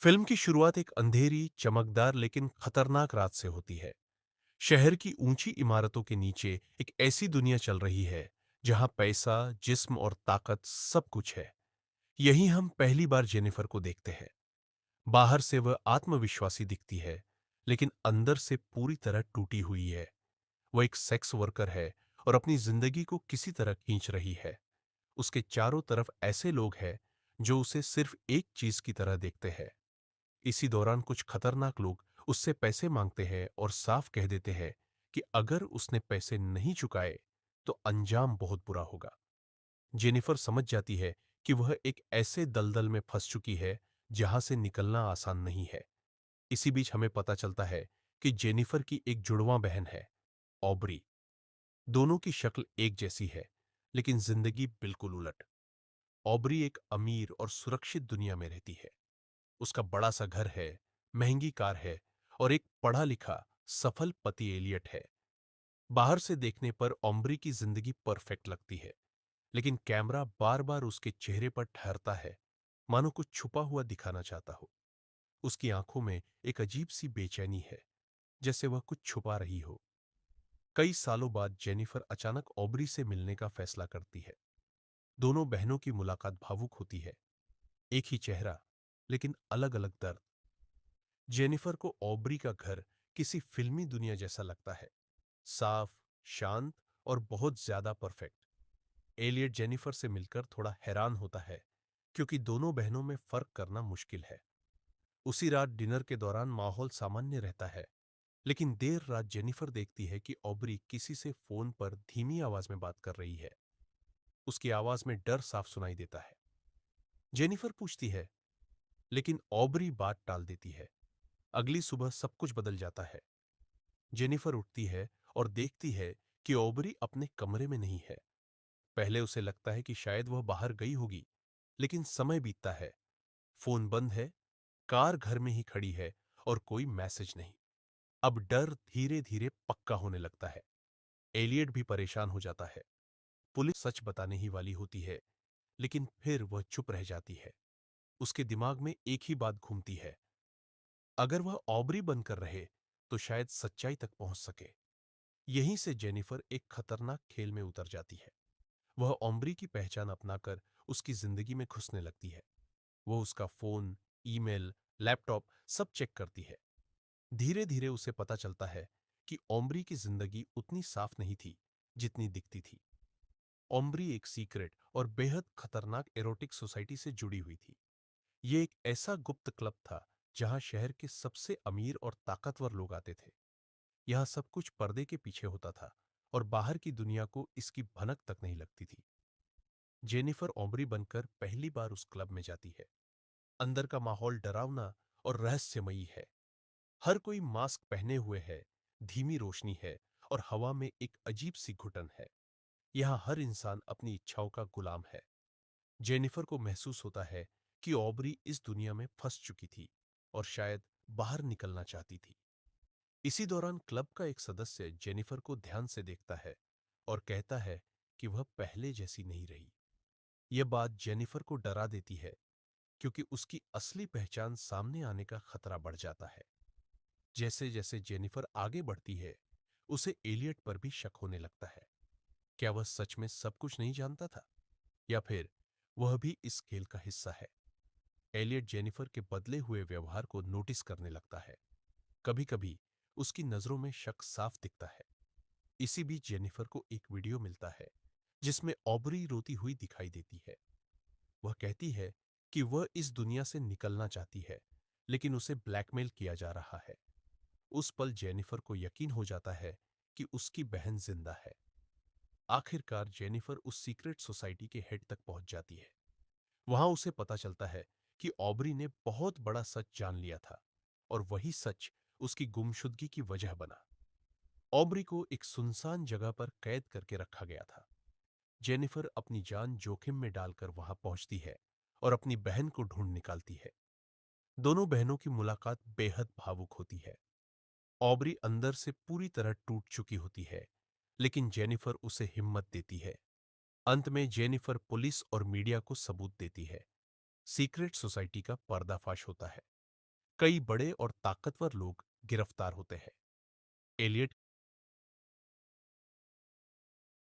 Film की शुरुआत एक अंधेरी, चमकदार लेकिन खतरनाक रात से होती है। शहर की ऊंची इमारतों के नीचे एक ऐसी दुनिया चल रही है जहां पैसा, जिस्म और ताकत सब कुछ है। यही हम पहली बार जेनिफर को देखते हैं। बाहर से वह आत्मविश्वासी दिखती है, लेकिन अंदर से पूरी तरह टूटी हुई है। वह एक सेक्स वर्कर है और अपनी जिंदगी को किसी तरह खींच रही है। उसके चारों तरफ ऐसे लोग हैं जो उसे सिर्फ एक चीज की तरह देखते हैं। इसी दौरान कुछ खतरनाक लोग उससे पैसे मांगते हैं और साफ कह देते हैं कि अगर उसने पैसे नहीं चुकाए तो अंजाम बहुत बुरा होगा। जेनिफर समझ जाती है कि वह एक ऐसे दलदल में फंस चुकी है जहां से निकलना आसान नहीं है। इसी बीच हमें पता चलता है कि जेनिफर की एक जुड़वां बहन है, ऑब्री। दोनों की शक्ल एक जैसी है, लेकिन जिंदगी बिल्कुल उलट। ऑब्री एक अमीर और सुरक्षित दुनिया में रहती है। उसका बड़ा सा घर है, महंगी कार है और एक पढ़ा लिखा सफल पति एलियट है। बाहर से देखने पर ऑम्ब्री की जिंदगी परफेक्ट लगती है, लेकिन कैमरा बार बार उसके चेहरे पर ठहरता है, मानो कुछ छुपा हुआ दिखाना चाहता हो। उसकी आंखों में एक अजीब सी बेचैनी है, जैसे वह कुछ छुपा रही हो। कई सालों बाद जेनिफर अचानक ऑब्री से मिलने का फैसला करती है। दोनों बहनों की मुलाकात भावुक होती है। एक ही चेहरा, लेकिन अलग अलग दर्द। जेनिफर को ऑब्री का घर किसी फिल्मी दुनिया जैसा लगता है, साफ, शांत और बहुत ज्यादा परफेक्ट। एलियट जेनिफर से मिलकर थोड़ा हैरान होता है, क्योंकि दोनों बहनों में फर्क करना मुश्किल है। उसी रात डिनर के दौरान माहौल सामान्य रहता है, लेकिन देर रात जेनिफर देखती है कि ऑब्री किसी से फोन पर धीमी आवाज में बात कर रही है। उसकी आवाज में डर साफ सुनाई देता है। जेनिफर पूछती है, लेकिन ऑब्री बात टाल देती है। अगली सुबह सब कुछ बदल जाता है। जेनिफर उठती है और देखती है कि ऑब्री अपने कमरे में नहीं है। पहले उसे लगता है कि शायद वह बाहर गई होगी, लेकिन समय बीतता है। फोन बंद है, कार घर में ही खड़ी है और कोई मैसेज नहीं। अब डर धीरे धीरे पक्का होने लगता है। एलियट भी परेशान हो जाता है। पुलिस सच बताने ही वाली होती है, लेकिन फिर वह चुप रह जाती है। उसके दिमाग में एक ही बात घूमती है, अगर वह ऑब्री बनकर रहे तो शायद सच्चाई तक पहुंच सके। यहीं से जेनिफर एक खतरनाक खेल में उतर जाती है। वह ऑम्ब्री की पहचान अपनाकर उसकी जिंदगी में घुसने लगती है। वो उसका फोन, ईमेल, लैपटॉप सब चेक करती है। धीरे धीरे उसे पता चलता है कि ऑम्ब्री की जिंदगी उतनी साफ नहीं थी जितनी दिखती थी। ऑम्ब्री एक सीक्रेट और बेहद खतरनाक एरोटिक सोसाइटी से जुड़ी हुई थी। ये एक ऐसा गुप्त क्लब था जहां शहर के सबसे अमीर और ताकतवर लोग आते थे। यह सब कुछ पर्दे के पीछे होता था और बाहर की दुनिया को इसकी भनक तक नहीं लगती थी। जेनिफर ऑम्ब्री बनकर पहली बार उस क्लब में जाती है। अंदर का माहौल डरावना और रहस्यमयी है। हर कोई मास्क पहने हुए है, धीमी रोशनी है और हवा में एक अजीब सी घुटन है। यहाँ हर इंसान अपनी इच्छाओं का गुलाम है। जेनिफर को महसूस होता है कि ऑब्री इस दुनिया में फंस चुकी थी और शायद बाहर निकलना चाहती थी। इसी दौरान क्लब का एक सदस्य जेनिफर को ध्यान से देखता है और कहता है कि वह पहले जैसी नहीं रही। यह बात जेनिफर को डरा देती है, क्योंकि उसकी असली पहचान सामने आने का खतरा बढ़ जाता है। जैसे जैसे जेनिफर आगे बढ़ती है, उसे एलियट पर भी शक होने लगता है। क्या वह सच में सब कुछ नहीं जानता था, या फिर वह भी इस खेल का हिस्सा है? एलियट जेनिफर के बदले हुए व्यवहार को नोटिस करने लगता है। कभी कभी उसकी नजरों में शक साफ दिखता है। इसी बीच जेनिफर को एक वीडियो मिलता है जिसमें ऑब्री रोती हुई दिखाई देती है। वह कहती है कि वह इस दुनिया से निकलना चाहती है, लेकिन उसे ब्लैकमेल किया जा रहा है। उस पल जेनिफर को यकीन हो जाता है कि उसकी बहन जिंदा है। आखिरकार जेनिफर उस सीक्रेट सोसाइटी के हेड तक पहुंच जाती है। वहां उसे पता चलता है कि ऑब्री ने बहुत बड़ा सच जान लिया था, और वही सच उसकी गुमशुदगी की वजह बना। ऑब्री को एक सुनसान जगह पर कैद करके रखा गया था। जेनिफर अपनी जान जोखिम में डालकर वहां पहुंचती है और अपनी बहन को ढूंढ निकालती है। दोनों बहनों की मुलाकात बेहद भावुक होती है। ऑब्री अंदर से पूरी तरह टूट चुकी होती है, लेकिन जेनिफर उसे हिम्मत देती है। अंत में जेनिफर पुलिस और मीडिया को सबूत देती है। सीक्रेट सोसाइटी का पर्दाफाश होता है। कई बड़े और ताकतवर लोग गिरफ्तार होते हैं। एलियट